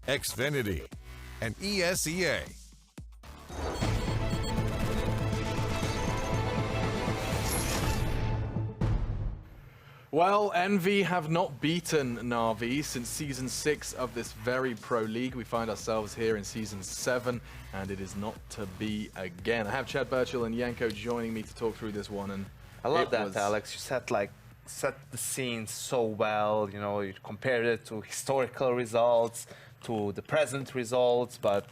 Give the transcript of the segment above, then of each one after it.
Xfinity, and ESEA. Well, Envy have not beaten Na'Vi since Season 6 of this very pro league. We find ourselves here in Season 7, and it is not to be again. I have Chad Birchall and Yanko joining me to talk through this one. And I love that, Alex. You set the scene so well. You know, you compared it to historical results, to the present results, but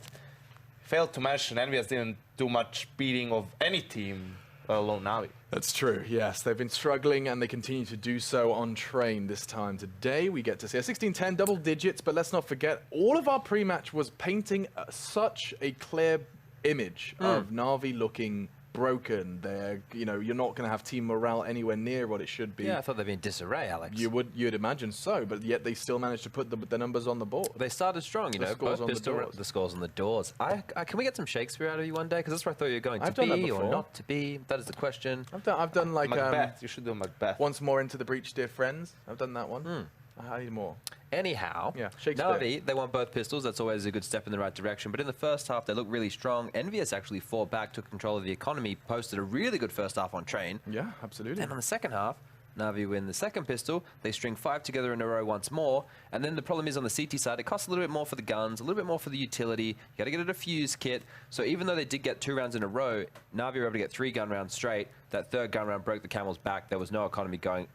failed to mention EnVyUs didn't do much beating of any team, let alone Na'Vi. That's true, yes. They've been struggling and they continue to do so on train this time. Today we get to see a 16-10 double digits, but let's not forget, all of our pre-match was painting such a clear image of Na'Vi looking broken. They're, you know, you're not going to have team morale anywhere near what it should be. Yeah, I thought they'd be in disarray, Alex. You'd imagine so, but yet they still managed to put the numbers on the board. They started strong, you know. Scores on the doors. The scores on the doors. Can we get some Shakespeare out of you one day? Because that's where I thought you were going. I've to done that be or before. not to be? That is the question. I've done like Macbeth. You should do Macbeth. Once more into the breach, dear friends. I've done that one. I need more. Anyhow, Yeah, Shakespeare. Na'Vi, they won both pistols. That's always a good step in the right direction. But in the first half, they looked really strong. EnVyUs actually fought back, took control of the economy, posted a really good first half on train. Yeah, absolutely. And on the second half, Na'Vi win the second pistol. They string 5 together in a row once more. And then the problem is on the CT side, it costs a little bit more for the guns, a little bit more for the utility. You got to get a defuse kit. So even though they did get 2 rounds in a row, Na'Vi were able to get 3 gun rounds straight. That third gun round broke the camel's back. There was no economy going.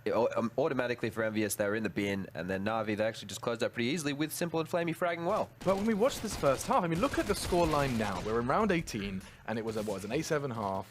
Automatically for EnVyUs, they were in the bin. And then Na'Vi, they actually just closed out pretty easily with simple and flamey fragging well. But when we watch this first half, I mean, look at the scoreline now. We're in round 18, and it was an A7 half.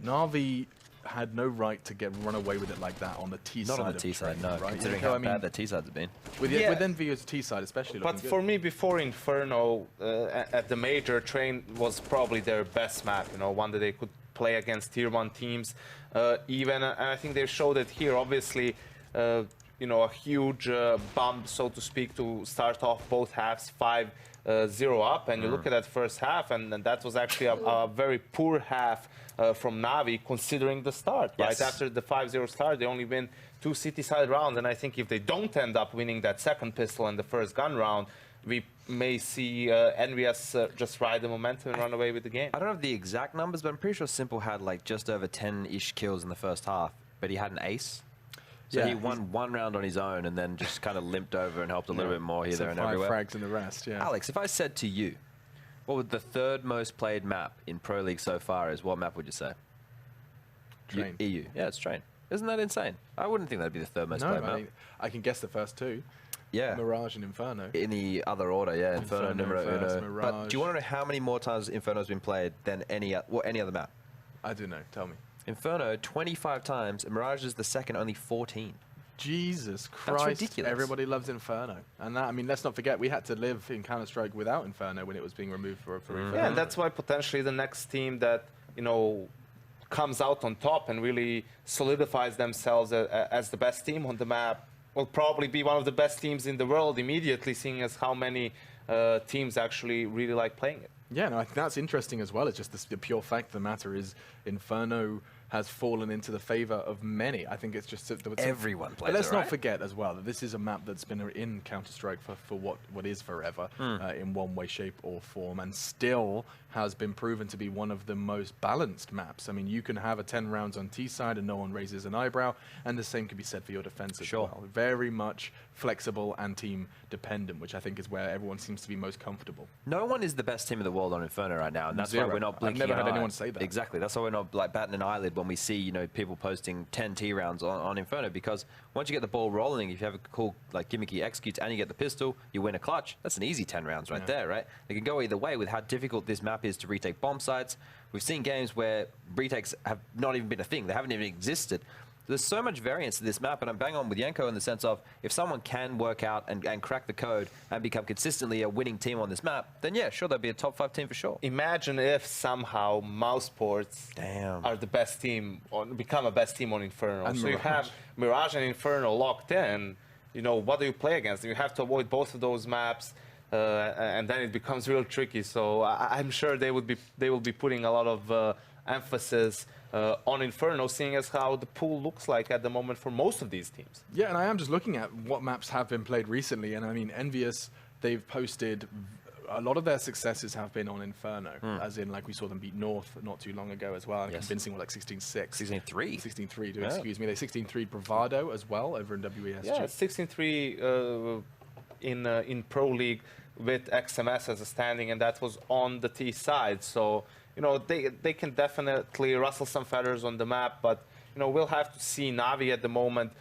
Na'Vi had no right to run away with it like that on the T side. Not on the T side, no. Right? Considering So, how I mean, bad the T sides have been. with EnVyUs T side especially. But for me, before Inferno, at the major, train was probably their best map. You know, one that they could play against tier 1 teams. And I think they showed it here. Obviously, you know, a huge bump, so to speak, to start off both halves 5-0 up. And you look at that first half, and that was actually a very poor half from Na'Vi, considering the start. Yes. Right after the 5-0 start, they only win 2 city side rounds. And I think if they don't end up winning that second pistol and the first gun round, we may see EnVyUs just ride the momentum and run away with the game. I don't have the exact numbers, but I'm pretty sure Simple had like just over 10-ish kills in the first half, but he had an ace. So Yeah, he won 1 round on his own and then just kind of limped over and helped a little bit more here, there, and 5 everywhere. frags in the rest, yeah. Alex, if I said to you, what would the 3rd most played map in Pro League so far is, what map would you say? Train. EU. Yeah, it's Train. Isn't that insane? I wouldn't think that'd be the 3rd most No, played I map. mean, I can guess the first 2. Yeah. Mirage and Inferno. In the other order, yeah. Inferno, numero first, uno. Mirage. But do you want to know how many more times Inferno's been played than any other map? I do know, tell me. Inferno, 25 times, and Mirage is the second, only 14. Jesus Christ, ridiculous. everybody loves Inferno. And that, I mean, let's not forget, we had to live in Counter-Strike without Inferno when it was being removed for Inferno. Yeah, and that's why potentially the next team that, you know, comes out on top and really solidifies themselves as the best team on the map will probably be one of the best teams in the world immediately, seeing as how many teams actually really like playing it. Yeah, no, I think that's interesting as well. It's just the pure fact of the matter is Inferno has fallen into the favor of many. I think it's just Everyone plays But let's it, not right? forget as well that this is a map that's been in Counter-Strike for what is forever in one way, shape or form, and still has been proven to be one of the most balanced maps. I mean, you can have a 10 rounds on T side and no one raises an eyebrow, and the same can be said for your defense as well. Very much flexible and team dependent, which I think is where everyone seems to be most comfortable. No one is the best team in the world on Inferno right now, and that's why we're not blinking I've never an had eye. anyone say that. Exactly. That's why we're not like batting an eyelid when we see, you know, people posting 10 T rounds on Inferno, because once you get the ball rolling, if you have a cool, like, gimmicky executes and you get the pistol, you win a clutch. That's an easy 10 rounds right there, right? It can go either way with how difficult this map is to retake bomb sites. We've seen games where retakes have not even been a thing. They haven't even existed. There's so much variance to this map, and I'm bang on with Yanko in the sense of if someone can work out and crack the code and become consistently a winning team on this map, then yeah, sure, they'll be a top 5 team for sure. Imagine if somehow Mousesports are the best team, or become a best team on Inferno. And so Mirage. you have Mirage and Inferno locked in. You know, what do you play against? You have to avoid both of those maps, and then it becomes real tricky. So I'm sure they will be putting a lot of emphasis on Inferno, seeing as how the pool looks like at the moment for most of these teams. Yeah, and I am just looking at what maps have been played recently, and I mean, EnVyUs they've posted a lot of their successes have been on Inferno, as in like we saw them beat North not too long ago as well, and convincing like 16-6. 16-3. 16-3, excuse me. They 16-3 Bravado as well over in WESG. Yeah, 16-3 in Pro League with XMS as a standing, and that was on the T side. So, you know, they can definitely rustle some feathers on the map, but, you know, we'll have to see. Na'Vi at the moment,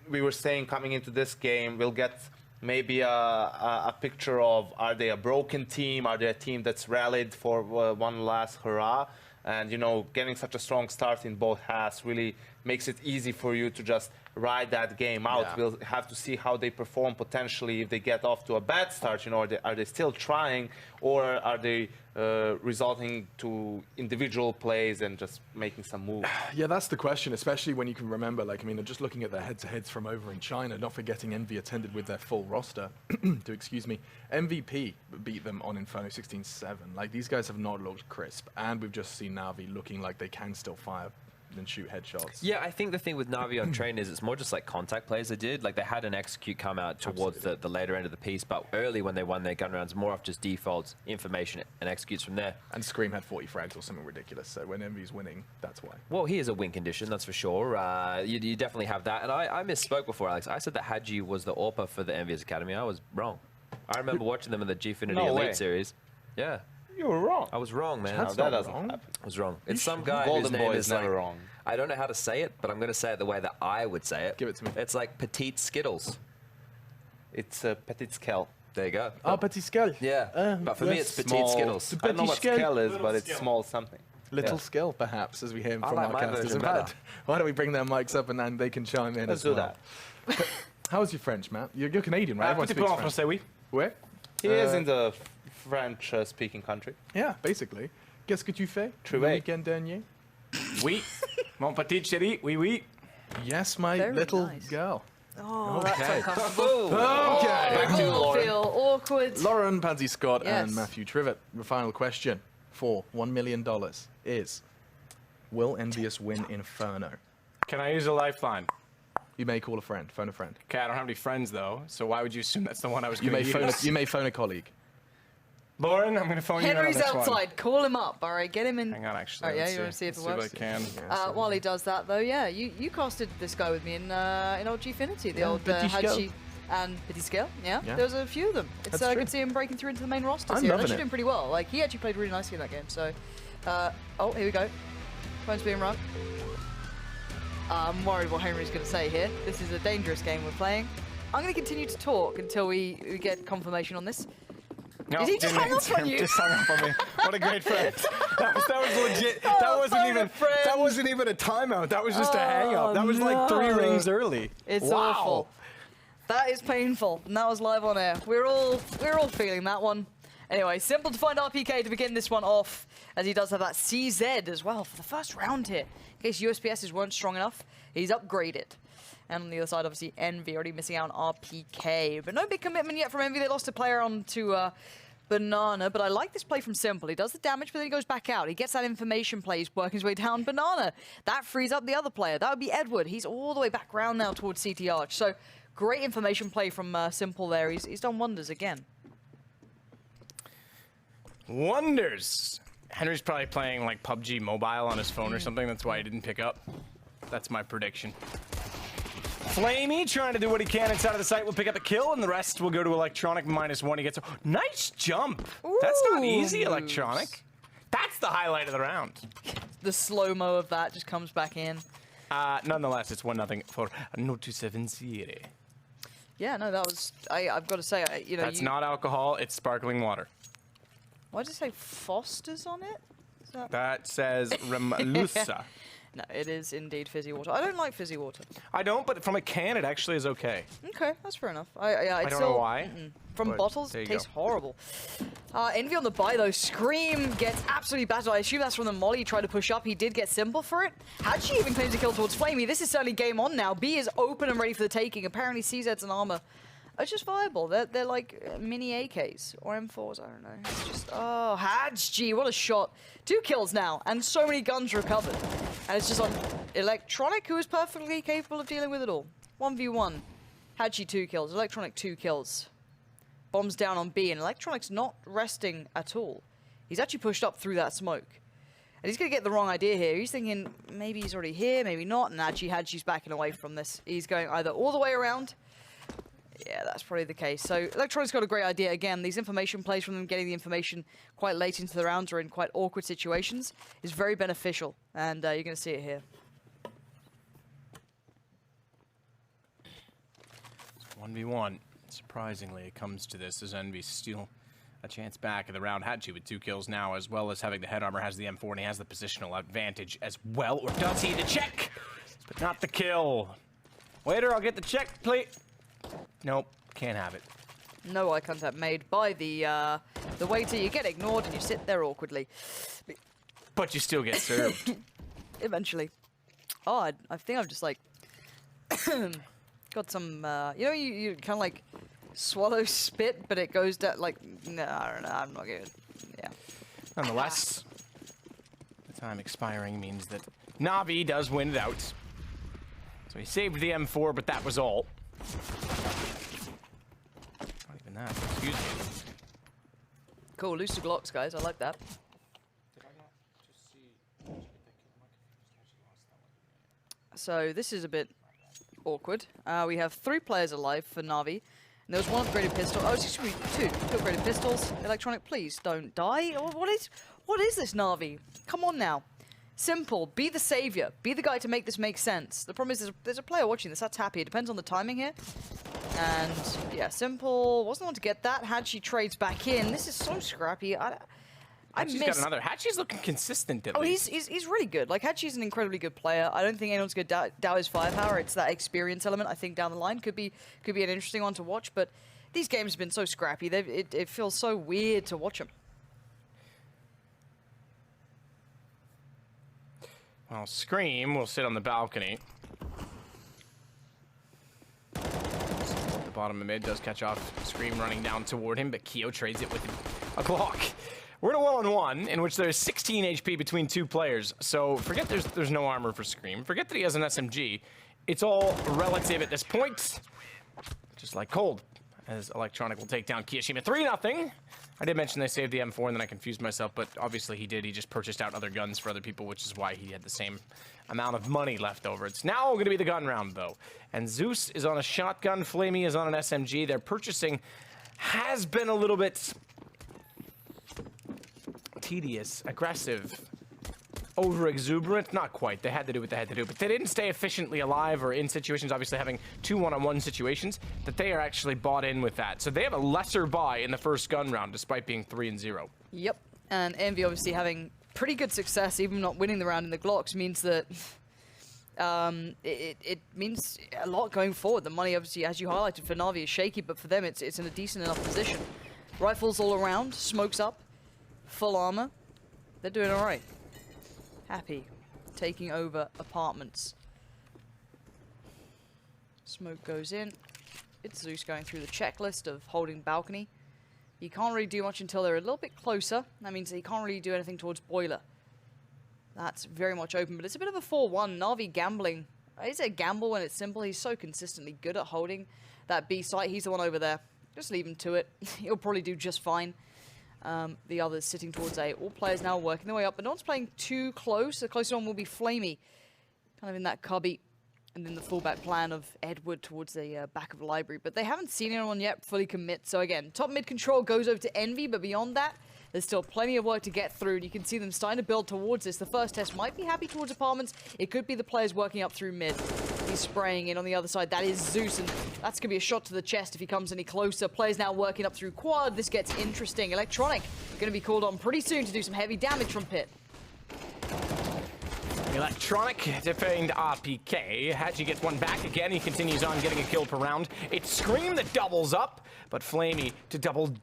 we were saying coming into this game, we'll get maybe a picture of, are they a broken team? Are they a team that's rallied for one last hurrah? And, you know, getting such a strong start in both halves really makes it easy for you to just ride that game out. Yeah. We'll have to see how they perform potentially if they get off to a bad start. You know, are they still trying, or are they resulting to individual plays and just making some moves? Yeah, that's the question, especially when you can remember, like, I mean, just looking at their head-to-heads from over in China, not forgetting Envy attended with their full roster, excuse me. MVP beat them on Inferno 16-7. Like, these guys have not looked crisp, and we've just seen Na'Vi looking like they can still fire and shoot headshots. Yeah, I think the thing with Na'Vi on train is it's more just like contact plays they did. Like they had an execute come out towards the later end of the piece, but early when they won their gun rounds, more off just defaults, information, and executes from there. And Scream had 40 frags or something ridiculous, so when Envy's winning, that's why. Well, he is a win condition, that's for sure. You definitely have that. And I misspoke before, Alex. I said that Hadji was the AWPer for the EnVyUs Academy. I was wrong. I remember watching them in the Gfinity Elite series. Yeah. You were wrong. I was wrong, man. No, that doesn't happen. I was wrong. It's some guy Golden whose name Boy is is never like, wrong. I don't know how to say it, but I'm going to say it the way that I would say it. Give it to me. It's like petite Skittles. It's Petit Skell. There you go. Oh, Petit Skull. Yeah, but for me it's petite Small. Skittles. I don't know what Petit Skell is, Little but it's Skell. small something. Little Yeah. skill, perhaps, as we hear I from like our my casters. version In better. fact, why don't we bring their mics up and then they can chime in Let's as do well. that. How's your French, Matt? You're Canadian, right? Everyone Petit speaks peu en French. français, oui. Where? He is in the French-speaking country. Yeah, basically. Qu'est-ce que tu fais le Trouvé. week-end dernier? Oui. Mon petit chéri, oui, oui. Yes, my Very little nice. girl. Oh, Okay. that's uncomfortable. Okay. We all feel awkward. Lauren, Pansy Scott, Yes. and Matthew Trivet. The final question for $1 million is, will EnVyUs win Inferno? Can I use a lifeline? You may call a friend, phone a friend. Okay, I don't have any friends though, so why would you assume that's the one I was You going may to use? you may phone a colleague. Lauren, I'm going to phone you in on Henry's this outside. one. Call him up. All right, get him in. Hang on, actually. Oh, yeah, let's you wanna see if it Let's works? See what I can. While he does that, though, yeah, you casted this guy with me in old Gfinity, the old Petit Skill. Hadji and Petit Skill. Yeah, Yeah. there was a few of them. It's That's I true. could see him breaking through into the main roster I'm here. loving Actually it. doing pretty well. Like he actually played really nicely in that game. So, oh, here we go. Phone's being rung. I'm worried what Henry's going to say here. This is a dangerous game we're playing. I'm going to continue to talk until we get confirmation on this. No, Did he just didn't hang up answer on him, you? Just hung up on me. What a great friend. That was legit. That Oh, wasn't phone a even. friend. That wasn't even a timeout. That was just a hang up. That was like 3 no. rings early. It's wow. awful. That is painful, and that was live on air. We're all feeling that one. Anyway, simple to find RPK to begin this one off, as he does have that CZ as well for the first round here. In case USPSs weren't strong enough, he's upgraded. And on the other side, obviously, Envy already missing out on RPK. But no big commitment yet from Envy. They lost a player on to Banana, but I like this play from Simple. He does the damage, but then he goes back out. He gets that information play. He's working his way down Banana. That frees up the other player. That would be Edward. He's all the way back round now towards CT Arch. So great information play from Simple there. He's done wonders again. Wonders. Henry's probably playing like PUBG Mobile on his phone or something. That's why he didn't pick up. That's my prediction. Flamey trying to do what he can inside of the site will pick up a kill, and the rest will go to Electronic -1. He gets a nice jump. That's not easy, Electronic. That's the highlight of the round. The slow-mo of that just comes back in. Nonetheless, it's 1-0 for No270. Yeah, no, that was... I've got to say, you know... That's not alcohol, it's sparkling water. Why did it say Foster's on it? Is that... That says Remlusa. No, it is indeed fizzy water. I don't like fizzy water. I don't, but from a can, it actually is okay. Okay, that's fair enough. I don't know why, From but bottles, there it you tastes go. horrible. Envy on the buy, though. Scream gets absolutely battered. I assume that's from the molly he tried to push up. He did get Simple for it. Hadji even claims a kill towards Flamey. This is certainly game on now. B is open and ready for the taking. Apparently, CZ's and armor are just viable. They're like mini AKs or M4s, I don't know. It's just, oh, Hadji, what a shot. 2 kills now, and so many guns recovered. And it's just on Electronic, who is perfectly capable of dealing with it all. 1v1. Hadji 2 kills, Electronic 2 kills. Bombs down on B, and Electronic's not resting at all. He's actually pushed up through that smoke. And he's going to get the wrong idea here. He's thinking, maybe he's already here, maybe not. And actually, Hadji's backing away from this. He's going either all the way around. Yeah, that's probably the case. So Electronic's got a great idea. Again, these information plays from them, getting the information quite late into the rounds or in quite awkward situations is very beneficial. And you're going to see it here. 1v1. Surprisingly, it comes to this as EnVy steal a chance back in the round. Hadji with 2 kills now, as well as having the head armor, has the M4, and he has the positional advantage as well. Or does he? The check, but not the kill. Waiter, I'll get the check, please. Nope, can't have it. No eye contact made by the waiter. You get ignored and you sit there awkwardly. But you still get served. Eventually. Oh, I think I've just like got some. You know, you kind of like swallow spit, but it goes down like. No, I don't know. I'm not good. Yeah. Nonetheless, the time expiring means that Na'Vi does win it out. So he saved the M4, but that was all. Not even that. Excuse me. Cool, loose to Glocks, guys. I like that. So this is a bit awkward. We have 3 players alive for Na'Vi. And there was 1 upgraded pistol. Oh, excuse me, 2 upgraded pistols. Electronic, please don't die. Oh, what is this, Na'Vi? Come on now. Simple. Be the savior. Be the guy to make this make sense. The problem is there's a player watching this. That's happy. It depends on the timing here. And yeah, Simple wasn't the one to get that. Hadji trades back in. This is so scrappy. Hadji's got another. Hadji's looking consistent at least. He's really good. Like, Hadji's an incredibly good player. I don't think anyone's going to doubt his firepower. It's that experience element, I think, down the line. Could be an interesting one to watch, but these games have been so scrappy. It feels so weird to watch them. Well, Scream will sit on the balcony. At the bottom of mid does catch off Scream running down toward him, but Keo trades it with a Glock. We're in a 1-on-1 in which there's 16 HP between 2 players. So forget there's no armor for Scream. Forget that he has an SMG. It's all relative at this point. Just like Cold, as Electronic will take down Kiyashima 3-0. I did mention they saved the M4 and then I confused myself, but obviously he did. He just purchased out other guns for other people, which is why he had the same amount of money left over. It's now going to be the gun round, though. And Zeus is on a shotgun. Flamey is on an SMG. Their purchasing has been a little bit tedious, aggressive, over-exuberant. Not quite. They had to do what they had to do, but they didn't stay efficiently alive or in situations, obviously having 2 1-on-1 situations, that they are actually bought in with that. So they have a lesser buy in the first gun round, despite being 3-0. Yep, and EnVy obviously having pretty good success, even not winning the round in the Glocks, means that it means a lot going forward. The money, obviously, as you highlighted, for Na'Vi is shaky, but for them it's in a decent enough position. Rifles all around, smokes up, full armor. They're doing all right. Happy, taking over apartments. Smoke goes in. It's Zeus going through the checklist of holding balcony. You can't really do much until they're a little bit closer. That means that you can't really do anything towards boiler. That's very much open, but it's a bit of a 4-1. Na'Vi gambling. Is it a gamble when it's simple? He's so consistently good at holding that B site. He's the one over there. Just leave him to it. He'll probably do just fine. The others sitting towards A. All players now working their way up, but no one's playing too close. The closest one will be Flamey, kind of in that cubby, and then the fullback plan of Edward towards the back of the library. But they haven't seen anyone yet fully commit. So again, top mid control goes over to EnVy, but beyond that, there's still plenty of work to get through, and you can see them starting to build towards this. The first test might be happy towards apartments. It could be the players working up through mid. He's spraying in on the other side. That is Zeus, and that's going to be a shot to the chest if he comes any closer. Players now working up through quad. This gets interesting. Electronic going to be called on pretty soon to do some heavy damage from pit. Electronic defend RPK. Hadji gets one back again. He continues on getting a kill per round. It's Scream that doubles up, but Flamey to double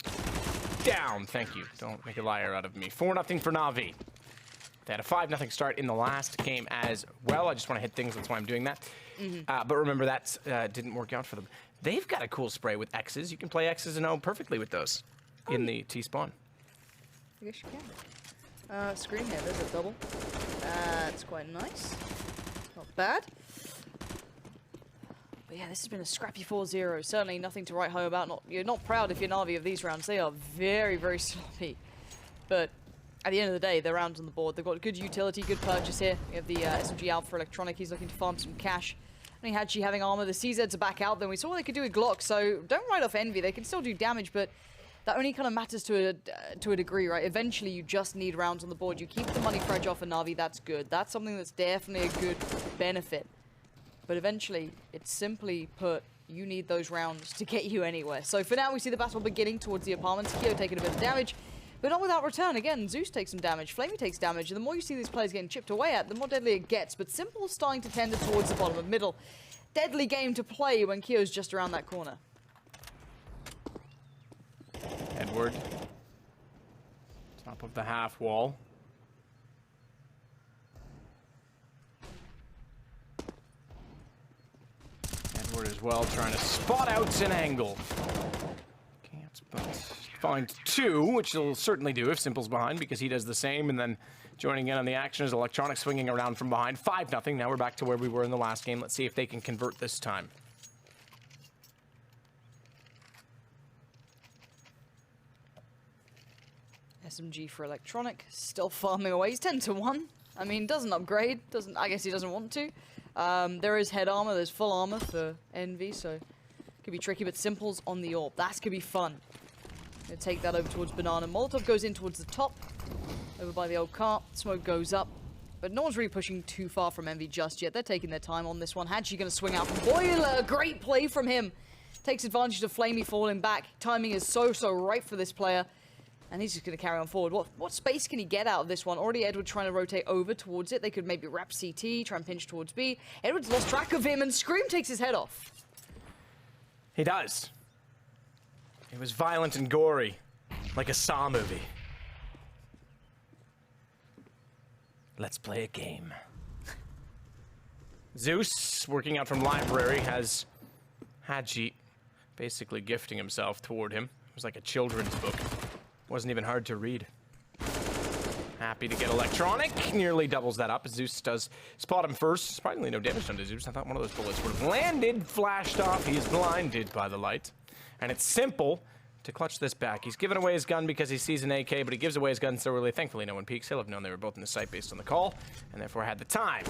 down. Thank you. Don't make a liar out of me. 4-0 for Na'Vi. They had a 5-0 start in the last game as well. I just want to hit things. That's why I'm doing that. But remember, that didn't work out for them. They've got a cool spray with X's. You can play X's and O perfectly with those in the T-spawn. I guess you can. Screen here. There's a double. That's quite nice. Not bad. But But yeah, this has been a scrappy 4-0. Certainly nothing to write home about. You're not proud if you're Na'Vi of these rounds. They are very, very sloppy. But at the end of the day, they're rounds on the board. They've got good utility, good purchase here. We have the SMG out for Electronic. He's looking to farm some cash. Only Hadji having armor. The CZs are back out. Then we saw what they could do with Glock. So don't write off Envy. They can still do damage, but that only kind of matters to a degree, right? Eventually, you just need rounds on the board. You keep the money fragile for Na'Vi. That's good. That's something that's definitely a good benefit. But eventually, it's simply put, you need those rounds to get you anywhere. So for now, we see the battle beginning towards the apartments. Kyo taking a bit of damage, but not without return. Again, Zeus takes some damage. Flamey takes damage. And the more you see these players getting chipped away at, the more deadly it gets. But Simple's starting to tend towards the bottom of middle. Deadly game to play when Kyo's just around that corner. Edward. Top of the half wall. Edward as well, trying to spot out an angle. Can't but find two, which he'll certainly do if Simple's behind, because he does the same. And then joining in on the action is Electronic swinging around from behind. 5-0. Now we're back to where we were in the last game. Let's see if they can convert this time. SMG for Electronic, still farming away. He's 10-1. I mean, doesn't upgrade. I guess he doesn't want to. There is head armor. There's full armor for Envy, so could be tricky. But Simple's on the AWP. That's could be fun. Gonna take that over towards Banana. Molotov goes in towards the top, over by the old cart. Smoke goes up, but no one's really pushing too far from Envy just yet. They're taking their time on this one. Hadji gonna swing out from Boiler. Great play from him. Takes advantage of Flamey falling back. Timing is so right for this player. And he's just going to carry on forward. What space can he get out of this one? Already Edward trying to rotate over towards it. They could maybe wrap CT, try and pinch towards B. Edward's lost track of him, and Scream takes his head off. He does. It was violent and gory, like a Saw movie. Let's play a game. Zeus, working out from library, has Hadji basically gifting himself toward him. It was like a children's book. Wasn't even hard to read. Happy to get Electronic. Nearly doubles that up. Zeus does spot him first. Surprisingly, no damage done to Zeus. I thought one of those bullets would have landed, flashed off. He's blinded by the light. And it's Simple to clutch this back. He's given away his gun because he sees an AK, but he gives away his gun so early. Thankfully, no one peeks. He'll have known they were both in the site based on the call, and therefore had the time.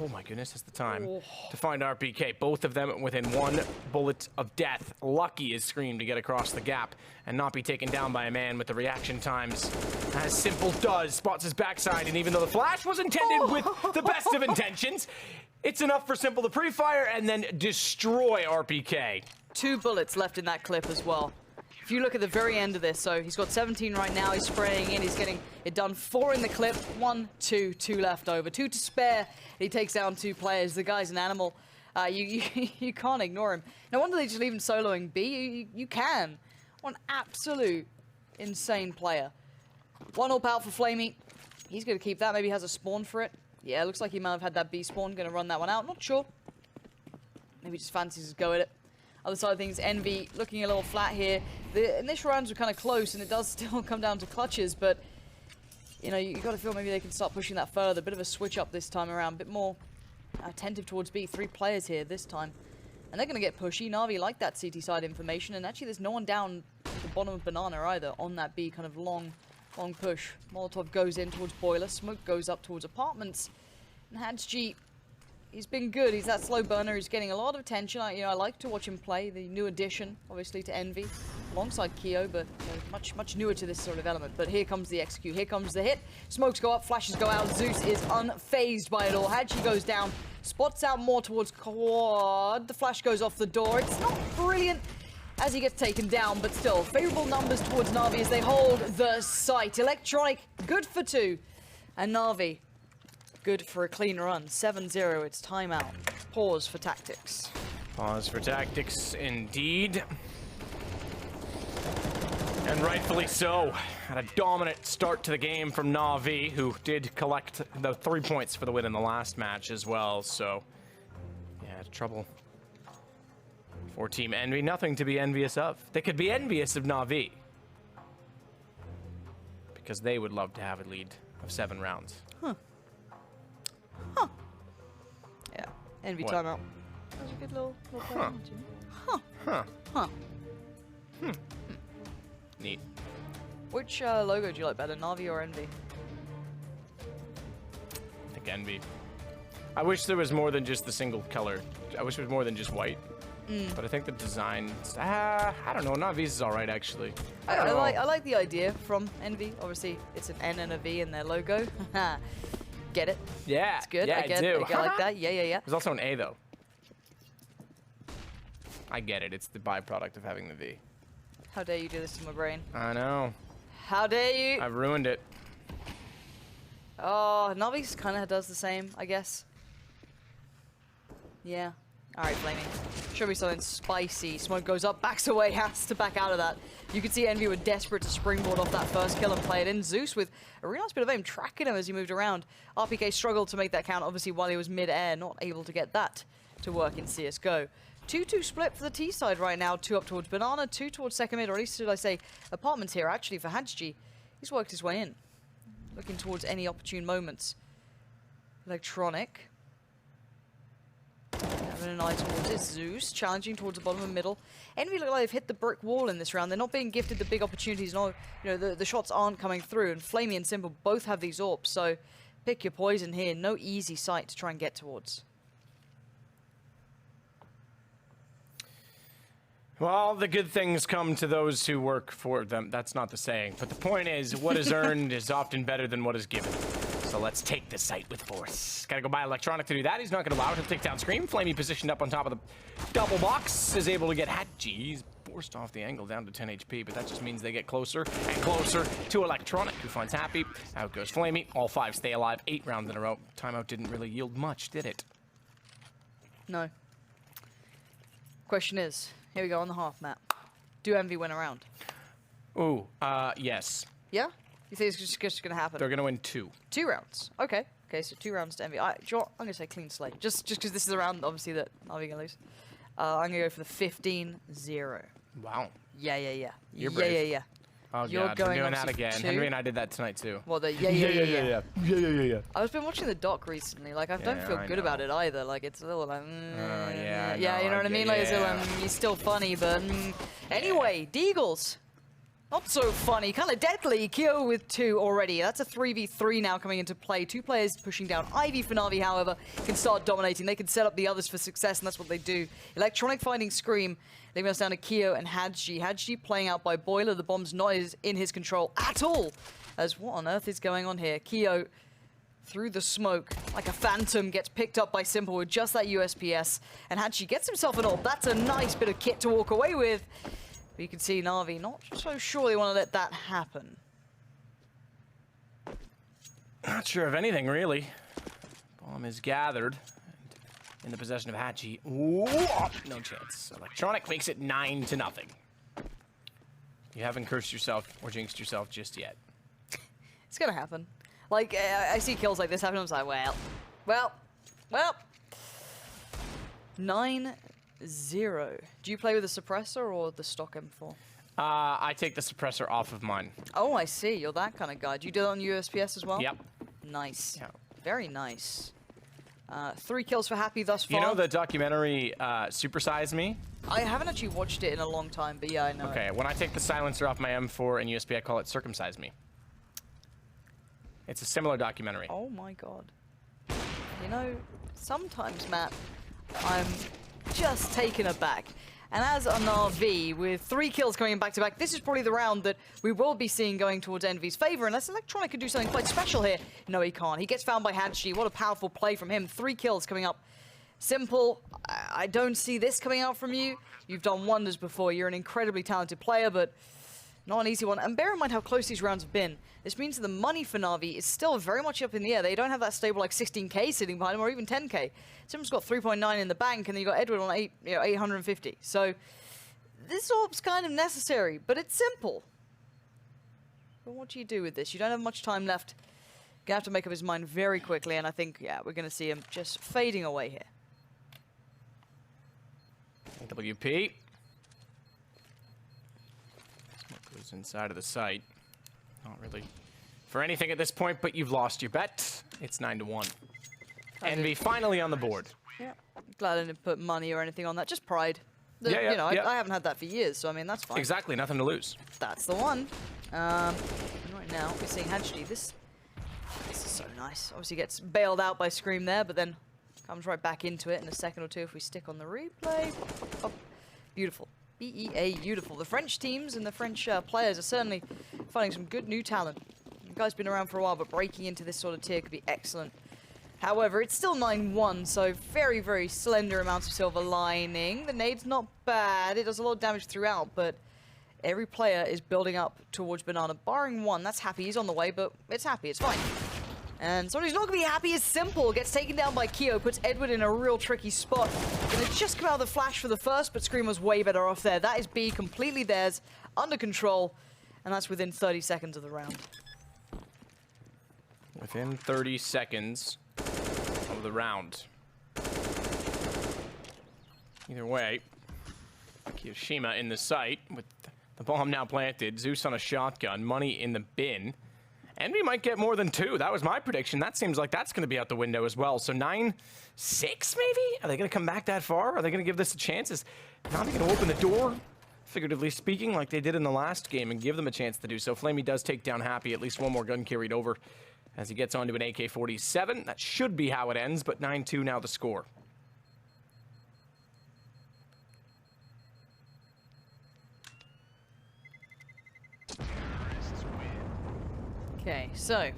Oh my goodness, has the time to find RPK. Both of them within one bullet of death. Lucky is Scream to get across the gap and not be taken down by a man with the reaction times, as Simple does. Spots his backside, and even though the flash was intended with the best of intentions, it's enough for Simple to pre-fire and then destroy RPK. 2 bullets left in that clip as well. If you look at the very end of this, so he's got 17 right now, he's spraying in, he's getting it done. 4 in the clip, 1, 2 left over. 2 to spare, he takes down 2 players. The guy's an animal. You can't ignore him. No wonder they just leave him soloing B. You can. What an absolute insane player. 1 AWP out for Flamey. He's going to keep that, maybe has a spawn for it. Yeah, looks like he might have had that B spawn, going to run that one out, not sure. Maybe just fancies to go at it. Other side of things, Envy looking a little flat here. The initial rounds were kind of close, and it does still come down to clutches, but you know, you got to feel maybe they can start pushing that further. A bit of a switch up this time around, a bit more attentive towards B. 3 players here this time, and they're going to get pushy. Na'Vi like that CT side information, and actually there's no one down at the bottom of Banana either on that B kind of long push. Molotov goes in towards Boiler, Smoke goes up towards apartments, and Hadji, he's been good. He's that slow burner. He's getting a lot of attention. I like to watch him play. The new addition, obviously, to Envy, alongside Kyo, but much newer to this sort of element. But here comes the execute. Here comes the hit. Smokes go up, flashes go out. Zeus is unfazed by it all. Hadji goes down, spots out more towards quad. The flash goes off the door. It's not brilliant as he gets taken down, but still, favorable numbers towards Na'Vi as they hold the site. Electronic, good for 2. And Na'Vi, good for a clean run. 7-0, it's timeout. Pause for tactics. Pause for tactics, indeed. And rightfully so. Had a dominant start to the game from Na'Vi, who did collect the 3 points for the win in the last match as well, so yeah, trouble for Team Envy. Nothing to be envious of. They could be envious of Na'Vi, because they would love to have a lead of 7 rounds. Yeah, Envy What? timeout. That was a good little play. Huh. Neat. Which logo do you like better, Na'Vi or Envy? I think Envy. I wish there was more than just the single color. I wish it was more than just white. But I think the design, I don't know. Na'Vi's is all right, actually. I like the idea from Envy. Obviously, it's an N and a V in their logo. Get it? Yeah, It's good. Yeah, I get do. it. I like that. Yeah. There's also an A, though. I get it. It's the byproduct of having the V. How dare you do this to my brain? I know. How dare you? I've ruined it. Oh, Navi's kind of does the same, I guess. Yeah. All right, Flaming. Show me something spicy. Smoke goes up, backs away, has to back out of that. You can see Envy were desperate to springboard off that first kill and play it in. Zeus with a really nice bit of aim, tracking him as he moved around. RPK struggled to make that count, obviously, while he was mid-air, not able to get that to work in CSGO. 2-2 split for the T side right now. 2 up towards Banana, 2 towards second mid, or at least should I say apartments here, actually, for Hadji. He's worked his way in, looking towards any opportune moments. Electronic. Having an eye towards it. Zeus challenging towards the bottom and middle. Envy look like they've hit the brick wall in this round. They're not being gifted the big opportunities. No, you know, the shots aren't coming through. And Flamey and Simple both have these AWPs. So pick your poison here. No easy site to try and get towards. Well, the good things come to those who work for them. That's not the saying. But the point is, what is earned is often better than what is given. So let's take the site with force. Gotta go by Electronic to do that. He's not gonna allow it. He'll take down Scream. Flamey positioned up on top of the double box is able to get Hadji. He's forced off the angle down to 10 HP, but that just means they get closer and closer to Electronic, who finds Happy. Out goes Flamey. All 5 stay alive. 8 rounds in a row. Timeout didn't really yield much, did it? No. Question is, here we go on the half map. Do Envy win a round? Ooh, yes. Yeah? You think it's just going to happen? They're gonna win 2. 2 rounds. Okay. Okay, so 2 rounds to Envy. I'm going to say clean slate. Just because this is a round, obviously, that Navi going to lose. I'm going to go for the 15-0. Wow. Yeah. You're brave. Yeah. Oh, You're God, going we're doing on that to again. 2? Henry and I did that tonight, too. Well, the yeah. Yeah. I've been watching the doc recently. Like, I don't Yeah, feel I good know. about it either. Like, it's a little like, yeah, yeah, no, you know what I mean? Like, it's a little, yeah. he's still funny, but anyway, Deagles. Not so funny, kind of deadly. Kyo with 2 already. That's a 3v3 now coming into play. 2 players pushing down. Ivy for Na'Vi, however, can start dominating. They can set up the others for success, and that's what they do. Electronic finding Scream, leaving us down to Kyo and Hadji. Hadji playing out by Boiler. The bomb's not in his control at all. As what on earth is going on here? Kyo through the smoke, like a phantom, gets picked up by Simple with just that USPS. And Hadji gets himself an AWP. That's a nice bit of kit to walk away with. But you can see Na'Vi not so sure they want to let that happen. Not sure of anything, really. Bomb is gathered. In the possession of Hadji. Ooh, no chance. Electronic makes it 9-0. You haven't cursed yourself or jinxed yourself just yet. It's gonna happen. Like, I see kills like this happen, I'm like, well. 9-0. Do you play with the suppressor or the stock M4? I take the suppressor off of mine. Oh, I see. You're that kind of guy. Do you do that on USPS as well? Yep. Nice. Yeah. Very nice. 3 kills for Happy thus far. You know the documentary Super Size Me? I haven't actually watched it in a long time, but yeah, I know. Okay, when I take the silencer off my M4 and USB, I call it Circumcise Me. It's a similar documentary. Oh my god. You know, sometimes, Matt, I'm just taken aback. And as an RV, with 3 kills coming in back-to-back, this is probably the round that we will be seeing going towards Envy's favor, unless Electronic could do something quite special here. No, he can't. He gets found by Hadji. What a powerful play from him. 3 kills coming up. Simple, I don't see this coming out from you. You've done wonders before. You're an incredibly talented player, but not an easy one. And bear in mind how close these rounds have been. This means that the money for Na'Vi is still very much up in the air. They don't have that stable like 16k sitting behind them, or even 10k. Sim's got 3.9 in the bank, and then you got Edward on 850. So this AWP's kind of necessary, but it's simple. But what do you do with this? You don't have much time left. Gonna have to make up his mind very quickly, and I think, yeah, we're gonna see him just fading away here. WP. Smoke goes inside of the site. Not really for anything at this point, but you've lost your bet. It's 9-1. Envy finally on the board. Yeah. Glad I didn't put money or anything on that. Just pride. Yeah, You know, I haven't had that for years, so I mean, that's fine. Exactly, nothing to lose. That's the one. Right now, we're seeing Hadji. This is so nice. Obviously gets bailed out by Scream there, but then comes right back into it in a second or two if we stick on the replay. Oh, beautiful. BEA, beautiful. The French teams and the French players are certainly finding some good new talent. The guy's been around for a while, but breaking into this sort of tier could be excellent. However, it's still 9-1, so very, very slender amounts of silver lining. The nade's not bad. It does a lot of damage throughout, but every player is building up towards Banana, barring one. That's Happy. He's on the way, but it's Happy. It's fine. And someone who's not going to be happy is Simple. Gets taken down by Keo, puts Edward in a real tricky spot. Gonna just come out of the flash for the first, but Scream was way better off there. That is B, completely theirs, under control, and that's within 30 seconds of the round. Within 30 seconds of the round. Either way, Kiyoshima in the site with the bomb now planted. Zeus on a shotgun, money in the bin. Envy might get more than 2. That was my prediction. That seems like that's going to be out the window as well. So 9-6 maybe? Are they going to come back that far? Are they going to give this a chance? Is Navi going to open the door, figuratively speaking, like they did in the last game and give them a chance to do so? Flamey does take down Happy. At least one more gun carried over as he gets onto an AK-47. That should be how it ends, but 9-2 now the score. Okay, so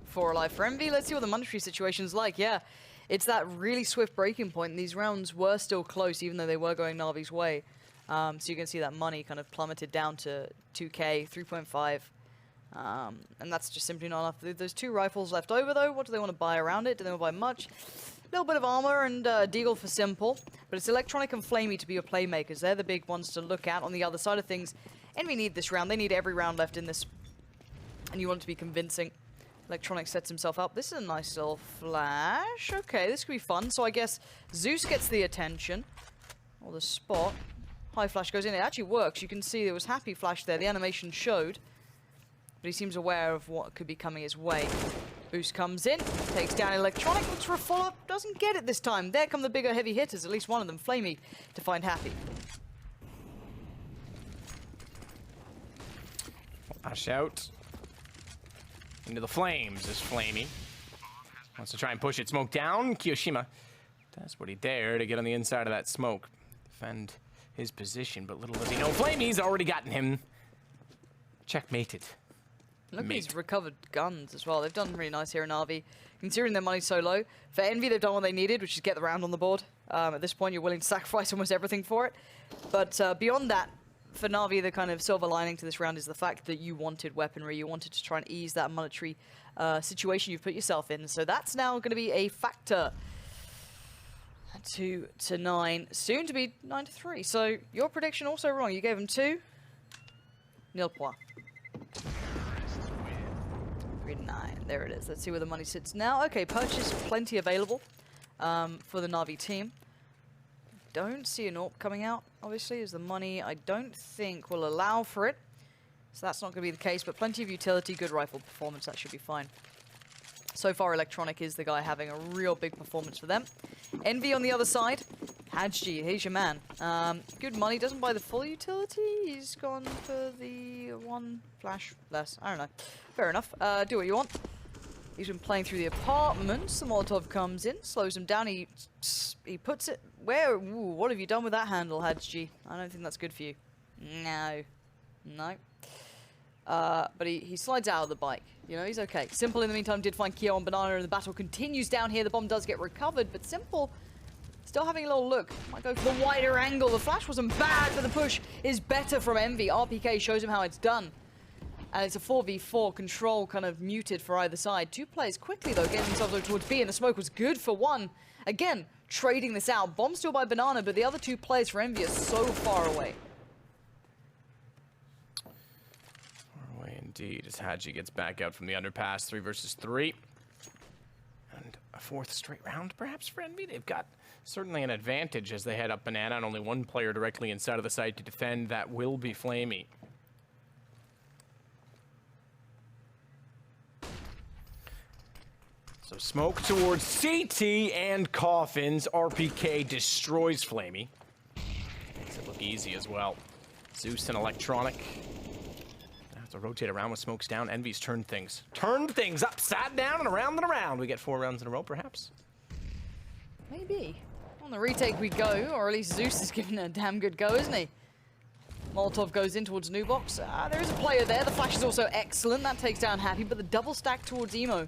4 alive for Envy. Let's see what the monetary situation's like. Yeah, it's that really swift breaking point. These rounds were still close, even though they were going Na'Vi's way. So you can see that money kind of plummeted down to 2K, 3.5. And that's just simply not enough. There's 2 rifles left over, though. What do they want to buy around it? Do they want to buy much? A little bit of armor and deagle for Simple. But it's Electronic and Flamey to be your playmakers. They're the big ones to look at. On the other side of things, Envy need this round. They need every round left in this. And you want it to be convincing. Electronic sets himself up. This is a nice little flash. Okay, this could be fun. So I guess Zeus gets the attention. Or the spot. High flash goes in. It actually works. You can see there was Happy flash there. The animation showed. But he seems aware of what could be coming his way. Boost comes in. Takes down Electronic. Looks for a follow-up. Doesn't get it this time. There come the bigger heavy hitters. At least one of them. Flamey to find Happy. Flash out. Into the flames is Flamey. Wants to try and push it. Smoke down. Kiyoshima does what he dared to get on the inside of that smoke. Defend his position, but little does he know Flamey's already gotten him. Checkmated. Look at these recovered guns as well. They've done really nice here in RV. Considering their money's so low. For Envy, they've done what they needed, which is get the round on the board. At this point, you're willing to sacrifice almost everything for it. But beyond that, for Na'Vi, the kind of silver lining to this round is the fact that you wanted weaponry. You wanted to try and ease that monetary situation you've put yourself in. So that's now going to be a factor. 2-9, soon to be 9-3. So your prediction also wrong. You gave him 2. Nil point. 3-9. There it is. Let's see where the money sits now. Okay, purchase plenty available for the Na'Vi team. Don't see an AWP coming out, obviously, as the money I don't think will allow for it. So that's not going to be the case, but plenty of utility, good rifle performance, that should be fine. So far, Electronic is the guy having a real big performance for them. Envy on the other side. Hadji, here's your man. Good money, doesn't buy the full utility. He's gone for the 1 flash less. I don't know. Fair enough. Do what you want. He's been playing through the apartments. The Molotov comes in, slows him down. He puts it where? Ooh, what have you done with that handle, Hadji? I don't think that's good for you. No. No. But he slides out of the bike. You know, he's okay. Simple, in the meantime, did find Keo on Banana, and the battle continues down here. The bomb does get recovered, but Simple still having a little look. Might go for the wider angle. The flash wasn't bad, but the push is better from Envy. RPK shows him how it's done. And it's a 4v4, control kind of muted for either side. 2 players quickly, though, getting themselves over towards B, and the smoke was good for 1. Again, trading this out. Bomb still by Banana, but the other 2 players for Envy are so far away. Far away indeed, as Hadji gets back out from the underpass. 3 versus 3. And a 4th straight round, perhaps, for Envy. They've got certainly an advantage as they head up Banana, and only 1 player directly inside of the site to defend. That will be Flamey. So smoke towards CT and Coffins. RPK destroys Flamey. Makes it look easy as well. Zeus and Electronic. Gonna have to rotate around with smokes down. EnVyUs turned things upside down and around. We get 4 rounds in a row, perhaps. Maybe. On the retake we go, or at least Zeus is giving it a damn good go, isn't he? Molotov goes in towards new box. There is a player there. The flash is also excellent. That takes down Happy, but the double stack towards Emo.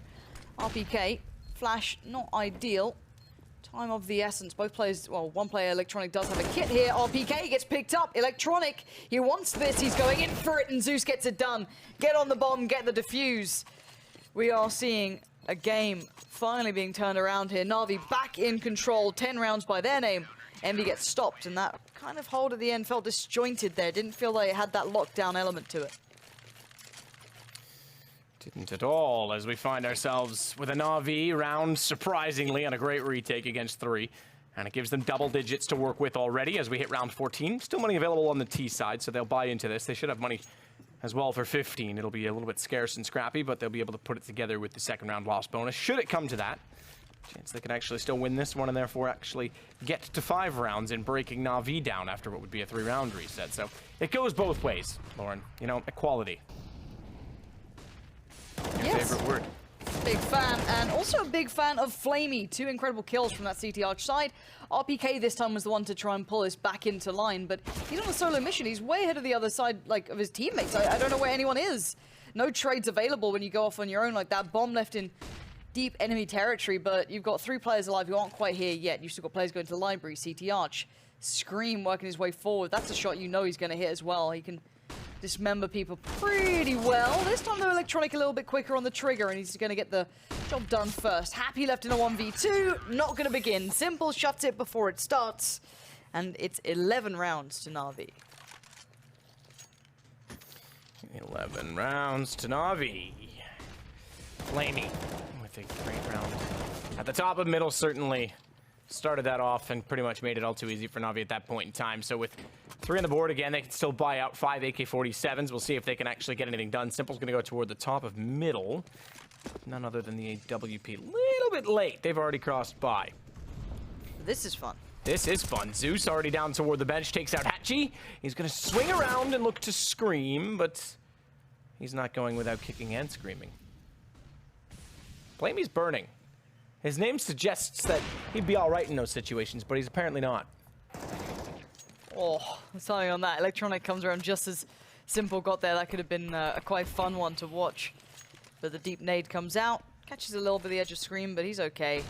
RPK, flash, not ideal. Time of the essence. Both players, well, one player, Electronic, does have a kit here. RPK gets picked up. Electronic, he wants this. He's going in for it, and Zeus gets it done. Get on the bomb, get the defuse. We are seeing a game finally being turned around here. Na'Vi back in control. 10 rounds by their name. EnVy gets stopped, and that kind of hold at the end felt disjointed there. Didn't feel like it had that lockdown element to it. Didn't at all, as we find ourselves with a Na'Vi round, surprisingly, on a great retake against 3. And it gives them double digits to work with already as we hit round 14. Still money available on the T side, so they'll buy into this. They should have money as well for 15. It'll be a little bit scarce and scrappy, but they'll be able to put it together with the second round loss bonus, should it come to that. Chance they can actually still win this one and therefore actually get to 5 rounds in breaking Na'Vi down after what would be a 3-round reset. So it goes both ways, Lauren. You know, equality. Your Yes. favorite word. Big fan, and also a big fan of Flamey. 2 incredible kills from that CT Arch side. RPK this time was the one to try and pull this back into line, but he's on a solo mission. He's way ahead of the other side, like, of his teammates. I don't know where anyone is. No trades available when you go off on your own like that. Bomb left in deep enemy territory, but you've got 3 players alive who aren't quite here yet. You've still got players going to the library. CT Arch, Scream working his way forward. That's a shot you know he's going to hit as well. He can dismember people pretty well. This time, though, Electronic a little bit quicker on the trigger, and he's going to get the job done first. Happy left in a 1v2. Not going to begin. Simple shuts it before it starts, and it's 11 rounds to Na'Vi. 11 rounds to Na'Vi. Flamey with a great round. At the top of middle, certainly started that off and pretty much made it all too easy for Na'Vi at that point in time. So with 3 on the board again, they can still buy out 5 AK-47s. We'll see if they can actually get anything done. Simple's going to go toward the top of middle. None other than the AWP. Little bit late. They've already crossed by. This is fun. This is fun. Zeus already down toward the bench, takes out Hatchie. He's going to swing around and look to scream, but he's not going without kicking and screaming. Flamey's burning. His name suggests that he'd be all right in those situations, but he's apparently not. Oh, something on that. Electronic comes around just as Simple got there. That could have been a quite fun one to watch. But the deep nade comes out, catches a little bit of the edge of Scream, but he's okay.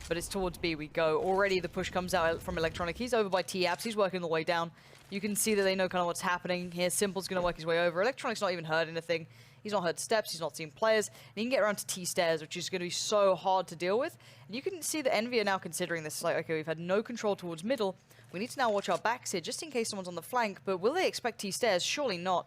But it's towards B we go. Already the push comes out from Electronic. He's over by T-Apps. He's working the way down. You can see that they know kind of what's happening here. Simple's going to work his way over. Electronic's not even heard anything. He's not heard steps, he's not seen players, and he can get around to T-stairs, which is going to be so hard to deal with. And you can see that EnVy are now considering this, like, okay, we've had no control towards middle. We need to now watch our backs here, just in case someone's on the flank, but will they expect T-stairs? Surely not.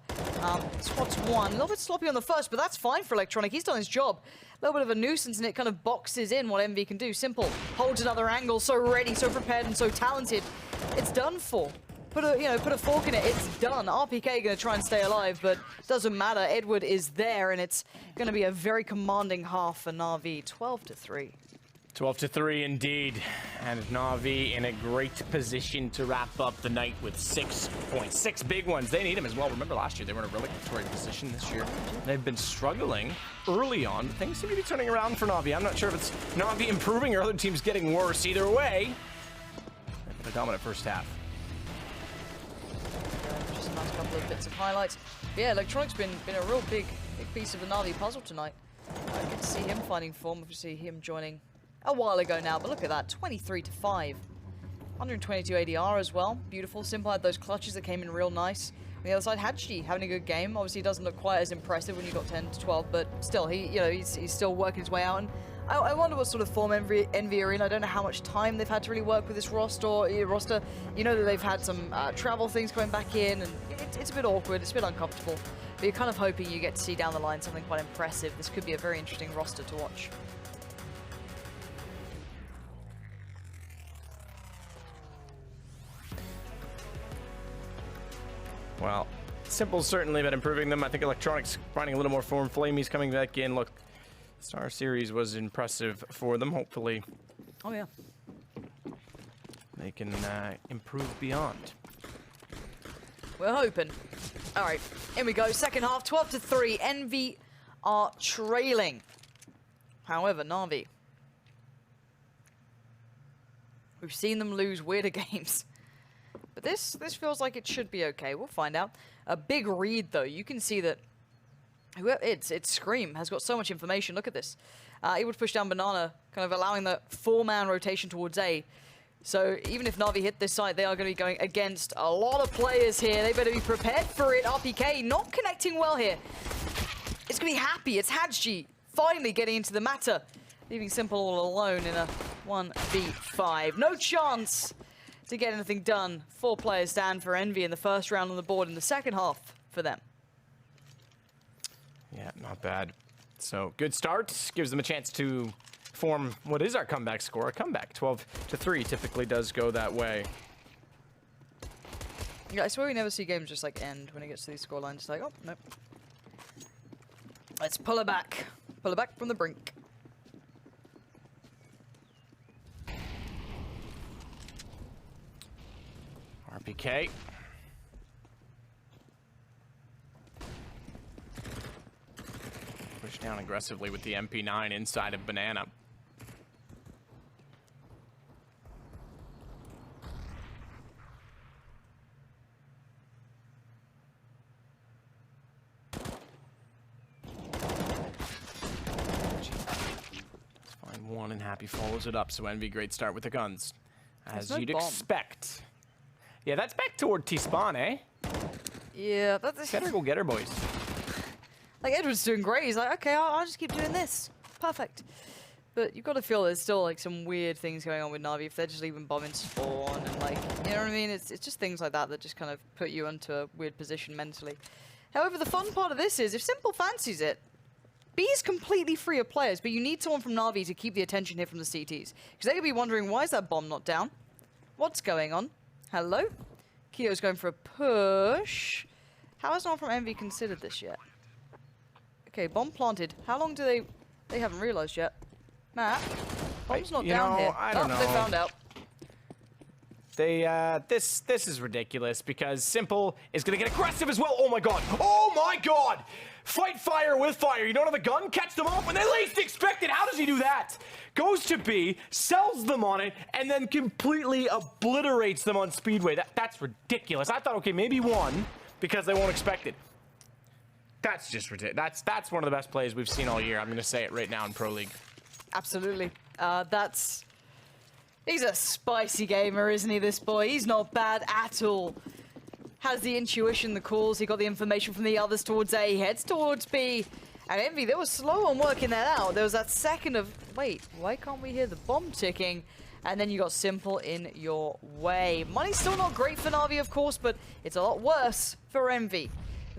Spots 1, a little bit sloppy on the first, but that's fine for Electronic. He's done his job. A little bit of a nuisance, and it kind of boxes in what EnVy can do. Simple holds another angle, so ready, so prepared, and so talented. It's done for. Put a fork in it, it's done. RPK going to try and stay alive, but it doesn't matter. Edward is there, and it's going to be a very commanding half for Na'Vi. 12-3. 12-3 indeed. And Na'Vi in a great position to wrap up the night with 6 points. 6 big ones. They need them as well. Remember last year, they were in a relegatory position. This year, they've been struggling early on. Things seem to be turning around for Na'Vi. I'm not sure if it's Na'Vi improving or other teams getting worse. Either way, they've been a dominant first half. Just a nice couple of bits of highlights. But yeah, Electronic's been a real big piece of the Na'Vi puzzle tonight. Good to see him finding form. Obviously, him joining a while ago now, but look at that, 23-5. 122 ADR as well. Beautiful. Simple had those clutches that came in real nice. On the other side, Hadji having a good game. Obviously, he doesn't look quite as impressive when you got 10-12, but still, he's still working his way out. And I wonder what sort of form EnVy are in. I don't know how much time they've had to really work with this roster. You know that they've had some travel things going back in, and it's a bit awkward, it's a bit uncomfortable. But you're kind of hoping you get to see down the line something quite impressive. This could be a very interesting roster to watch. Well, Simple's certainly been improving them. I think Electronics finding a little more form. Flamey's coming back in. Look, Star Series was impressive for them. Hopefully Oh, yeah. they can improve beyond. We're hoping. All right, in we go. Second half, 12-3. Envy are trailing. However, Na'Vi, we've seen them lose weirder games. But this feels like it should be okay. We'll find out. A big read, though. You can see that it's Scream has got so much information. Look at this. Able to push down Banana, kind of allowing the 4-man rotation towards A. So even if Na'Vi hit this side, they are going to be going against a lot of players here. They better be prepared for it. RPK not connecting well here. It's going to be Happy. It's Hadji finally getting into the matter, leaving Simple all alone in a 1v5. No chance to get anything done. 4 players stand for Envy in the first round on the board in the second half for them. Yeah, not bad. So good start. Gives them a chance to form what is our comeback score. A comeback. 12-3 typically does go that way. Yeah, I swear we never see games just like end when it gets to these score lines. It's like, oh, no. Let's pull it back. Pull it back from the brink. RPK. Push down aggressively with the MP9 inside of Banana. Find one and Happy follows it up, so Envy great start with the guns. As you'd expect. Yeah, that's back toward T-spawn, eh? Yeah, that's... Better go get her, boys. Like, Edward's doing great. He's like, okay, I'll just keep doing this. Perfect. But you've got to feel there's still, like, some weird things going on with Na'Vi if they're just leaving bombing spawn and, like, you know what I mean? It's just things like that that just kind of put you into a weird position mentally. However, the fun part of this is, if Simple fancies it, B is completely free of players, but you need someone from Na'Vi to keep the attention here from the CTs. Because they could be wondering, why is that bomb not down? What's going on? Hello? Keo's going for a push. How has no one from Envy considered this yet? Okay, bomb planted. How long do they... They haven't realized yet. Matt, bomb's not down here. I don't know. They found out. They, this is ridiculous because Simple is gonna get aggressive as well. Oh my god! Oh my god! Fight fire with fire. You don't have a gun? Catch them off when they least expect it. How does he do that? Goes to B, sells them on it, and then completely obliterates them on Speedway. That's ridiculous. I thought, okay, maybe one because they won't expect it. That's just ridiculous. That's one of the best plays we've seen all year. I'm gonna say it right now in Pro League. Absolutely. He's a spicy gamer, isn't he, this boy? He's not bad at all. Has the intuition, the calls, he got the information from the others towards A, heads towards B. And Envy, they were slow on working that out. There was that second of, wait, why can't we hear the bomb ticking? And then you got Simple in your way. Money's still not great for Na'Vi, of course, but it's a lot worse for Envy.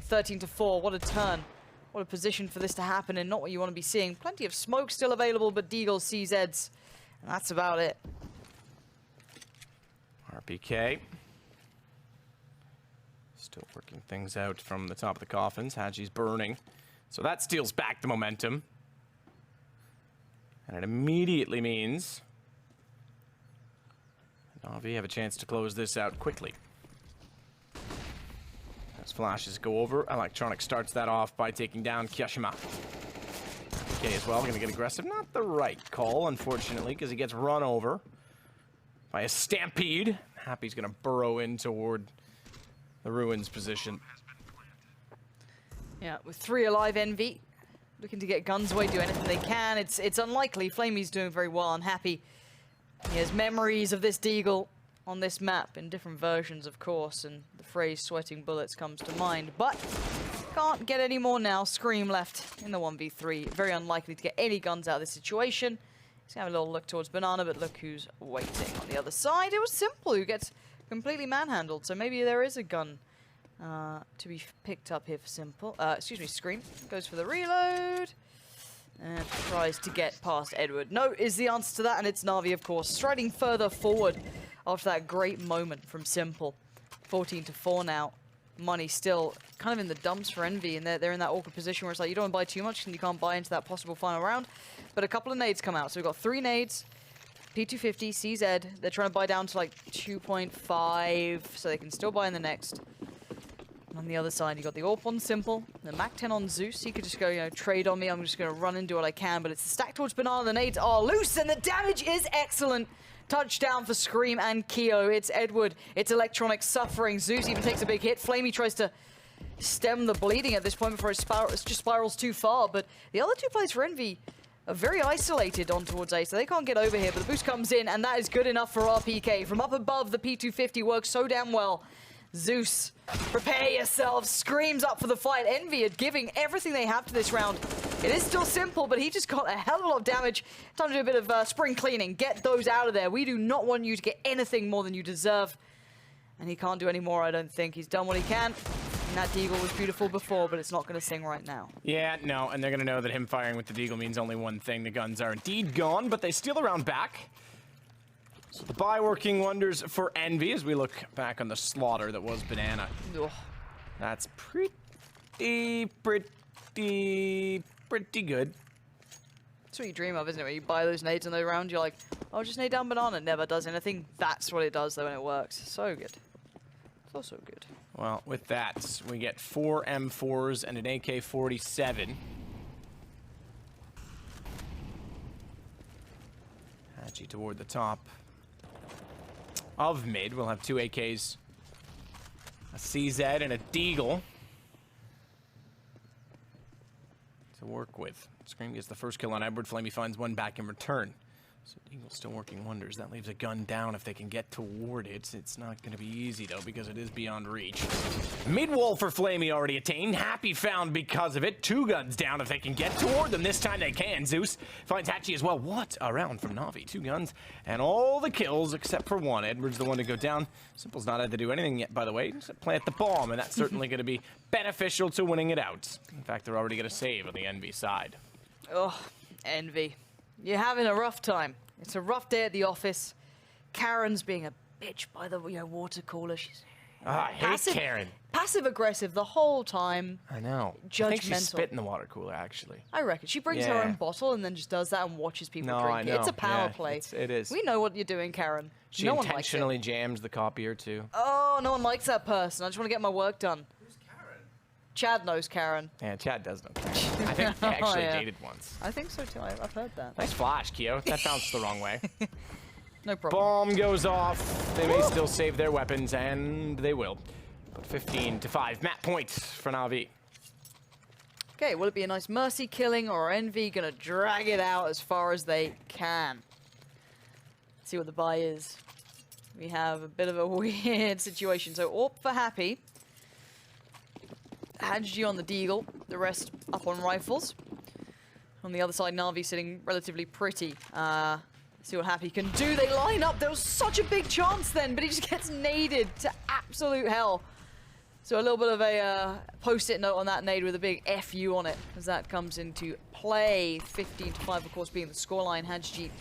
13-4, what a turn. What a position for this to happen and not what you want to be seeing. Plenty of smoke still available, but Deagle CZs. And that's about it. RPK. Still working things out from the top of the coffins. Hadji's burning. So that steals back the momentum. And it immediately means Na'Vi have a chance to close this out quickly. As flashes go over, Electronic starts that off by taking down Kiyashima. Okay, as well, gonna get aggressive. Not the right call, unfortunately, because he gets run over by a Stampede. Happy's gonna burrow in toward the Ruins position. Yeah, with 3 alive, Envy looking to get guns away, do anything they can. It's unlikely. Flamey's doing very well and Happy. He has memories of this Deagle on this map in different versions, of course, and the phrase sweating bullets comes to mind, but can't get any more now. Scream left in the 1v3. Very unlikely to get any guns out of this situation. He's gonna have a little look towards Banana, but look who's waiting on the other side. It was Simple who gets completely manhandled, so maybe there is a gun to be picked up here for Simple. Excuse me, Scream. Goes for the reload. And tries to get past Edward. No is the answer to that, and it's Na'Vi, of course, striding further forward after that great moment from Simple. 14-4 now. money still kind of in the dumps for Envy, and they're in that awkward position where it's like you don't want to buy too much and you can't buy into that possible final round. But a couple of nades come out. So we've got 3 nades, P250, CZ. They're trying to buy down to like 2.5 so they can still buy in the next. And on the other side, you got the AWP on Simple, the Mac 10 on Zeus. He could just go, you know, trade on me. I'm just going to run and do what I can. But it's the stack towards Banana. The nades are loose, and the damage is excellent. Touchdown for Scream and Keo. It's Edward. It's Electronic suffering. Zeus even takes a big hit. Flamey tries to stem the bleeding at this point before it just spirals too far. But the other 2 players for Envy are very isolated on towards A, so they can't get over here. But the boost comes in, and that is good enough for RPK. From up above, the P250 works so damn well. Zeus, prepare yourselves, screams up for the fight. Envy are giving everything they have to this round. It is still Simple, but he just got a hell of a lot of damage. Time to do a bit of spring cleaning. Get those out of there. We do not want you to get anything more than you deserve. And he can't do any more, I don't think. He's done what he can. And that Deagle was beautiful before, but it's not going to sing right now. Yeah, no, and they're going to know that him firing with the Deagle means only one thing. The guns are indeed gone, but they steal the round back. So the buy working wonders for Envy as we look back on the slaughter that was Banana. Ugh. That's pretty good. That's what you dream of, isn't it? When you buy those nades in the round, you're like, oh, just nade down Banana. It never does anything. That's what it does, though, when it works. So good. So good. Well, with that, we get 4 M4s and an AK-47. Hatchy toward the top of mid. We'll have 2 AKs, a CZ, and a Deagle to work with. Scream gets the first kill on Edward. Flamey finds one back in return. So Deagle's still working wonders. That leaves a gun down if they can get toward it. It's not going to be easy, though, because it is beyond reach. Mid-wall for Flamey already attained. Happy found because of it. 2 guns down if they can get toward them. This time they can. Zeus finds Hatchy as well. What a round from Na'Vi. 2 guns and all the kills except for 1. Edward's the one to go down. Simple's not had to do anything yet, by the way. Just plant the bomb, and that's certainly going to be beneficial to winning it out. In fact, they're already going to save on the Envy side. Ugh, Envy. You're having a rough time. It's a rough day at the office. Karen's being a bitch by the water cooler. She's I hate Karen. Passive-aggressive the whole time. I know. Judgmental. I think she spit in the water cooler, actually. I reckon. She brings her own bottle and then just does that and watches people drink I it. know. It's a power play. It is. We know what you're doing, Karen. She no one likes intentionally it. jams the copier, too. Oh, no one likes that person. I just want to get my work done. Who's Karen? Chad knows Karen. Yeah, Chad does know Karen. I think they actually dated once. I think so, too. I've heard that. Nice flash, Keo. That bounced the wrong way. No problem. Bomb goes off. They may still save their weapons, and they will. But 15-5. Map point for Na'Vi. Okay, will it be a nice mercy killing, or Envy gonna drag it out as far as they can? Let's see what the buy is. We have a bit of a weird situation. So AWP for Happy. Hadji on the Deagle, the rest up on rifles. On the other side, Na'Vi sitting relatively pretty. See what Happy can do. They line up. There was such a big chance then, but he just gets naded to absolute hell. So a little bit of a post-it note on that nade with a big FU on it as that comes into play. 15-5, of course, being the scoreline. Hadji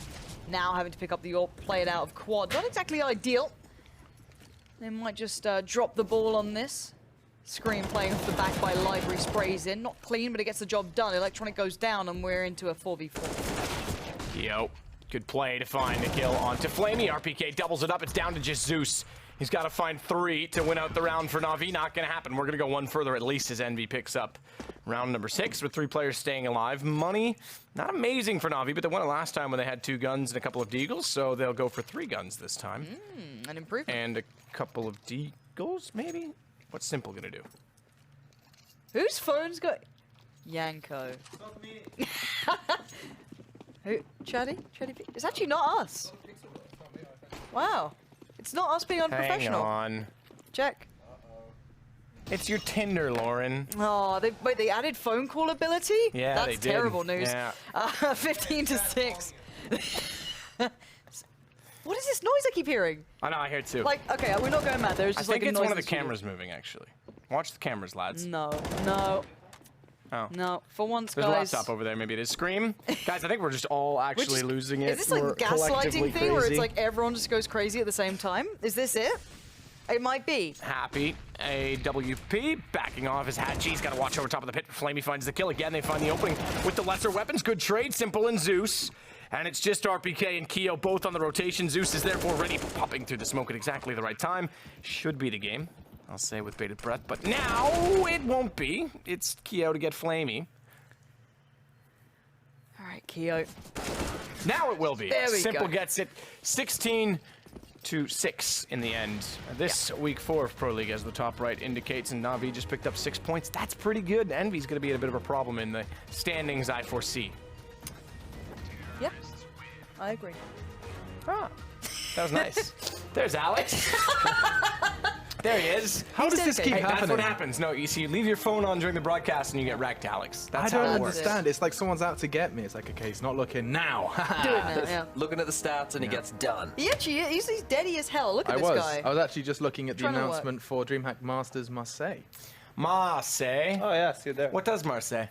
now having to pick up the AWP, play it out of quad. Not exactly ideal. They might just drop the ball on this. Scream playing off the back by Library, sprays in. Not clean, but it gets the job done. Electronic goes down, and we're into a 4v4. Yo, good play to find the kill onto Flamey. RPK doubles it up. It's down to just Zeus. He's got to find 3 to win out the round for Na'Vi. Not going to happen. We're going to go one further at least as Envy picks up round number 6 with 3 players staying alive. Money, not amazing for Na'Vi, but they won it last time when they had 2 guns and a couple of Deagles, so they'll go for 3 guns this time. An improvement. And a couple of Deagles, maybe? What's Simple going to do? Whose phone's got... Yanko. Not me. Who? Chatty? It's actually not us. Wow. It's not us being unprofessional. Hang on. Check. It's your Tinder, Lauren. Oh, they added phone call ability? Yeah, That's they did. terrible news. Yeah. 15-6. What is this noise I keep hearing? I know, I hear it too. Like, okay, we're not going mad. There's I just think like a it's noise one of in the studio. cameras moving, actually. Watch the cameras, lads. No. Oh. No. For once, There's guys. a laptop over there. Maybe it is. Scream. Guys, I think we're just all actually losing it. Is this like We're a gaslighting collectively thing where it's crazy. like everyone just goes crazy at the same time? Is this it? It might be. Happy, AWP, backing off his Hatchie. He's got to watch over top of the pit. Flamey finds the kill. Again, they find the opening with the lesser weapons. Good trade, Simple and Zeus. And it's just RPK and Keo both on the rotation. Zeus is therefore ready, popping through the smoke at exactly the right time. Should be the game, I'll say with bated breath. But now it won't be. It's Keo to get Flamey. All right, Keo. Now it will be. There we Simple go. gets it 16-6 in the end. This week 4 of Pro League, as the top right indicates, and Na'Vi just picked up 6 points. That's pretty good. Envy's going to be a bit of a problem in the standings, I foresee. Yeah, I agree. Ah, that was nice. There's Alex. There he is. How does this keep Hey, that's happening? what happens. No, you see, you leave your phone on during the broadcast and you get wrecked, Alex. I That's don't how it works. understand. It's like someone's out to get me. It's like, okay, he's not looking now. Do it now, yeah. Looking at the stats and he gets done. He actually is. He's deady as hell. Look at I this was. guy. I was actually just looking at the Trying to work. announcement for DreamHack Masters Marseille. Marseille. Oh yeah, see you there. What does Marseille?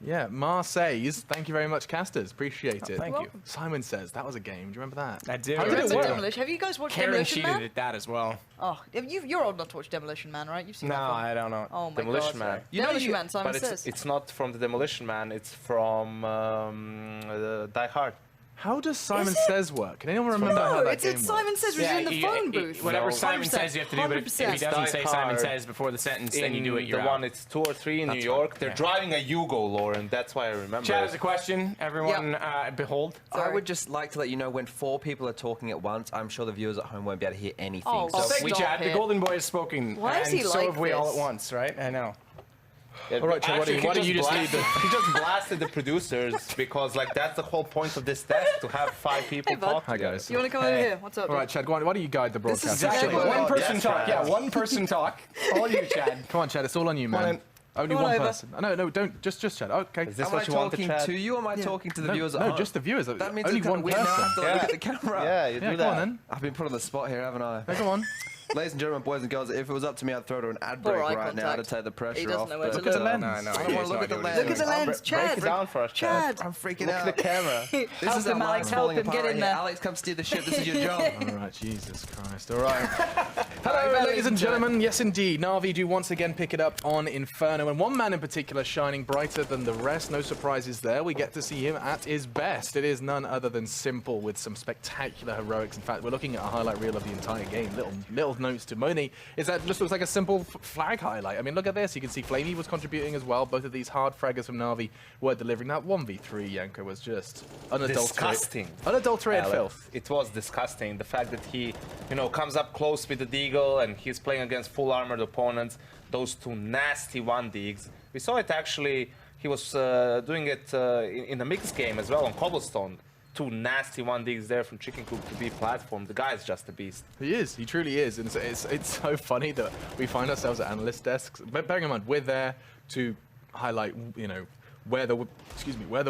Yeah, Marseille's. Thank you very much, casters. Appreciate it. Thank you. welcome. Simon says that was a game. Do you remember that? I do. How You did read it some work? Demolition. Have you guys watched Karen Demolition cheated Man? at that as well. Oh, you're old enough to watch Demolition Man, right? You've seen No, that film. I don't know. Oh my Demolition god. Man. Demolition Man, Simon But says. it's not from the Demolition Man. It's from Die Hard. How does Simon Is it? Says work? Can anyone remember how No, that it's game Simon Says, which is in the phone booth. Whatever 100%, Simon says you have to do, but if he 100%. doesn't say Die Simon Hard. says before the sentence, then you do it, In you're the out. one, it's 2 or 3 in New That's York. right, They're yeah. driving a Yugo, Lauren. That's why I remember. Chad it. has a question. Everyone, behold. I Sorry. would just like to let you know when 4 people are talking at once, I'm sure the viewers at home won't be able to hear anything. Oh, so Thank you, Stop Chad. The it. Golden Boy has spoken. Why is and he so like have we all this? at once, right? I know. Yeah, All right, Chad, why actually, don't he you just lead blasted- He just blasted the producers because, like, that's the whole point of this test, to have 5 people Hey, bud. talk Hi, together. guys. You want to come over here? What's up? All right, dude? Chad, why don't you guide the broadcast? Exactly. Well, One person yes, talk. Chad. Yeah, one person talk. All you, Chad. Come on, Chad, it's all on you, Come on man. in. Only Come on one over. person. No, don't. Just Chad. Okay. Is this Am I what you want to talking chat? to you or am I talking to the no, viewers at no, home? just the viewers. That means only it's kind one of weird now. I person. have to look at the camera. Yeah, you Yeah, do come that. on then. I've been put on the spot here, haven't I? No, come on. Ladies and gentlemen, boys and girls, if it was up to me, I'd throw to an ad Poor break eye right now to contact. take the pressure He doesn't off. know where to but, Look at the look. lens. No, I don't want to he look has at no the idea what lens. Look at the lens, Break Chad. it down for us, Chad. I'm freaking Look out. at the camera. This Help is him, our Alex, lives help falling him, apart get in right there. here. Alex, come steer the ship. This is your job. All right, Jesus Christ. All right. Hello, ladies and gentlemen. Yes, indeed. Na'Vi do once again pick it up on Inferno, and one man in particular shining brighter than the rest. No surprises there. We get to see him at his best. It is none other than Simple with some spectacular heroics. In fact, we're looking at a highlight reel of the entire game. Little notes to Moni. Is that just looks like a simple flag highlight? I mean, look at this. You can see Flamey was contributing as well. Both of these hard fraggers from Na'Vi were delivering. That 1v3 Yanko was just Disgusting. Unadulterated Alex, filth. it was disgusting. The fact that he, comes up close with the Deagle and he's playing against full armored opponents. Those 2 nasty 1-digs. We saw it actually. He was doing it in the mixed game as well on Cobblestone. 2 nasty 1-digs there from Chicken Coop to be platform. The guy's just a beast. He is. He truly is. And it's so funny that we find ourselves at analyst desks. But bearing in mind, we're there to highlight, where the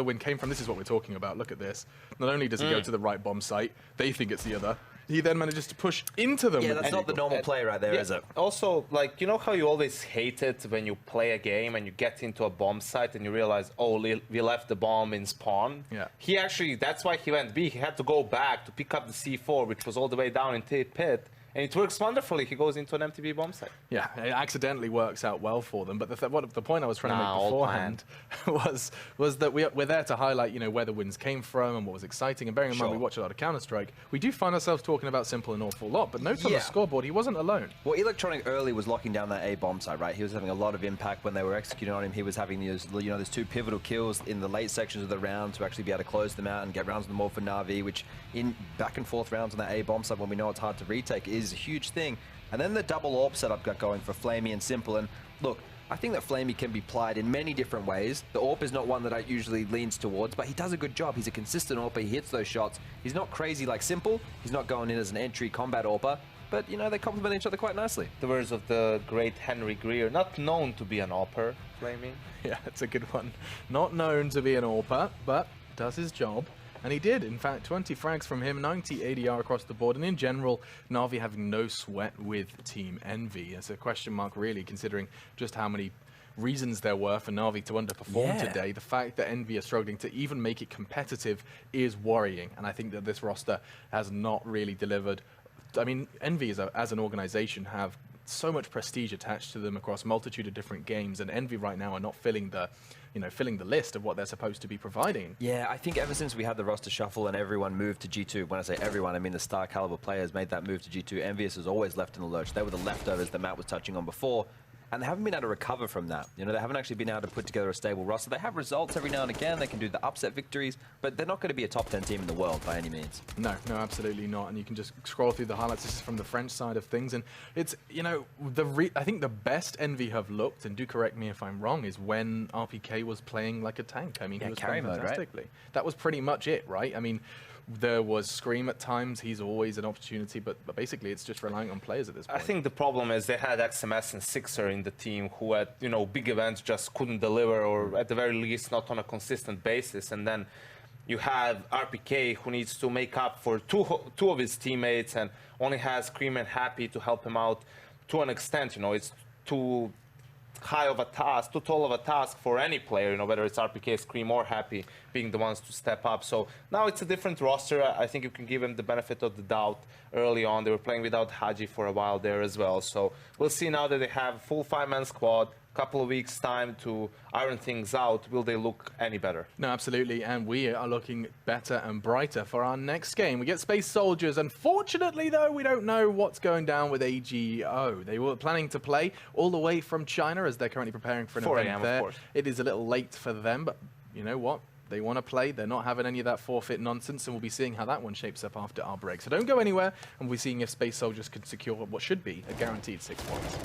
win came from. This is what we're talking about. Look at this. Not only does he go to the right bomb site, they think it's the other. He then manages to push into them. Yeah, with that's the not the Deagle. normal play right there, is it? Also, like, you know how you always hate it when you play a game and you get into a bomb site and you realize, oh, we left the bomb in spawn? Yeah. He actually, that's why he went B. He had to go back to pick up the C4, which was all the way down in pit. And it works wonderfully. He goes into an MTB bomb site. Yeah, it accidentally works out well for them. But the point I was trying to Nah, make all beforehand was that we're there to highlight, where the wins came from and what was exciting. And bearing in mind we watch a lot of Counter-Strike, we do find ourselves talking about Simple an awful lot. But note on the Yeah. scoreboard, he wasn't alone. Well, Electronic early was locking down that A bomb site, right? He was having a lot of impact when they were executing on him. He was having those, those 2 pivotal kills in the late sections of the round to actually be able to close them out and get rounds on the more for Na'Vi, which in back and forth rounds on that A bomb site when we know it's hard to retake is a huge thing. And then the double AWP setup got going for Flamey and Simple. And look, I think that Flamey can be plied in many different ways. The AWP is not one that I usually leans towards, but he does a good job. He's a consistent AWPer. He hits those shots. He's not crazy like Simple. He's not going in as an entry combat AWPer. But, they complement each other quite nicely. The words of the great Henry Greer, not known to be an AWPer, Flaming. Yeah, it's a good one. Not known to be an AWPer, but does his job. And he did. In fact, 20 frags from him, 90 ADR across the board. And in general, Na'Vi having no sweat with Team Envy. It's a question mark, really, considering just how many reasons there were for Na'Vi to underperform today. The fact that Envy are struggling to even make it competitive is worrying. And I think that this roster has not really delivered I mean, EnVy as an organization have so much prestige attached to them across multitude of different games, and EnVy right now are not filling the list of what they're supposed to be providing. Yeah, I think ever since we had the roster shuffle and everyone moved to G2, when I say everyone, I mean the star caliber players made that move to G2, EnVyUs has always left in the lurch. They were the leftovers that Matt was touching on before, and they haven't been able to recover from that. You know, they haven't actually been able to put together a stable roster. They have results every now and again. They can do the upset victories, but they're not going to be a top 10 team in the world by any means. No, absolutely not. And you can just scroll through the highlights. This is from the French side of things, and it's, you know, I think the best EnVy have looked, and do correct me if I'm wrong, is when RPK was playing like a tank. I mean, he was carry playing mode, right? fantastically. That was pretty much it, right? I mean, there was Scream at times. He's always an opportunity, but basically it's just relying on players at this point. I think the problem is they had XMS and Sixer in the team who at, you know, big events just couldn't deliver, or at the very least not on a consistent basis. And then you have RPK who needs to make up for two of his teammates and only has Scream and Happy to help him out to an extent. You know, it's too high of a task, too tall of a task for any player, you know, whether it's RPK, Scream, or Happy being the ones to step up. So now it's a different roster. I think you can give him the benefit of the doubt early on. They were playing without Haji for a while there as well. So we'll see now that they have full 5-man squad, couple of weeks time to iron things out. Will they look any better? No, absolutely, and we are looking better and brighter for our next game. We get Space Soldiers. Unfortunately, though, we don't know what's going down with AGO. They were planning to play all the way from China as they're currently preparing for an 4 event a.m., there. of course. It is a little late for them, but you know what? They want to play. They're not having any of that forfeit nonsense, and we'll be seeing how that one shapes up after our break. So don't go anywhere, and we'll be seeing if Space Soldiers can secure what should be a guaranteed 6 points.